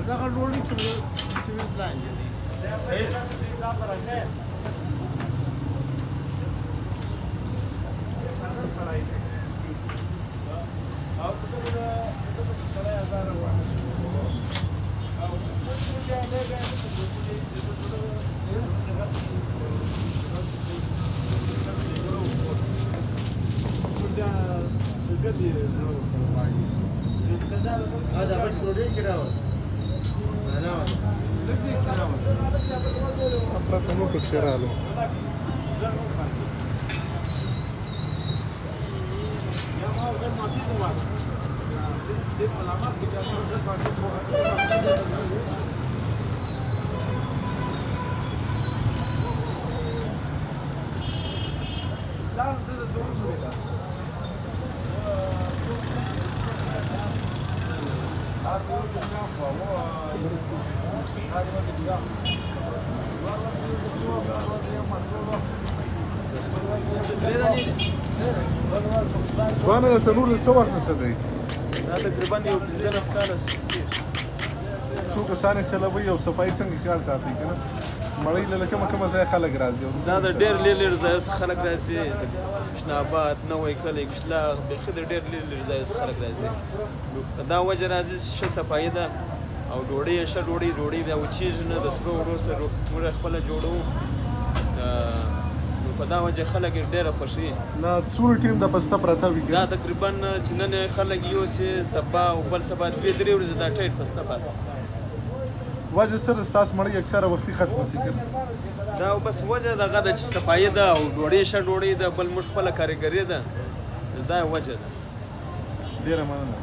دغه ډوډۍ چې سیمنټ لاندې دي صحیح هذا بس ډوډۍ کې راوړل پرته مو پکښې رالو ځوانه د تنور د څه وخت نه څه دی دا تقریبا یو 15 کاله څو کسان یې سلوي او صفایي څنګه خیال ساتي که نه مړۍ له کومه ځایه خلک راځي دا د ډېر لرې ځایو څخه خلک راځي شناباد نوی کلی کشلاغ بیخي د ډېر لرې ځایو څخه خلک راځي په دا وجه راځي چې ښه صفایي ده او ډوډۍ یې ښه ډوډۍ بیا وچېږي نه د سرو وړو سره موږ خپله جوړوو نو په دا وجه خلک یې ډېره خوښوي نه څومره ټیم د پسته پرته وي دا تقریبا چې نن خلک یوسي سبا او بل سبا 2-3 ورځې دا ټیټ پسته پاتې وجه سره ستاسو مړۍ اکثره وختي ختمه شي که دا بس وجه دغه ده چې صفایي ده او ډوډۍ ښه ډوډۍ ده بل موږ خپله کارګري ده دا وجه ده ډېره مننه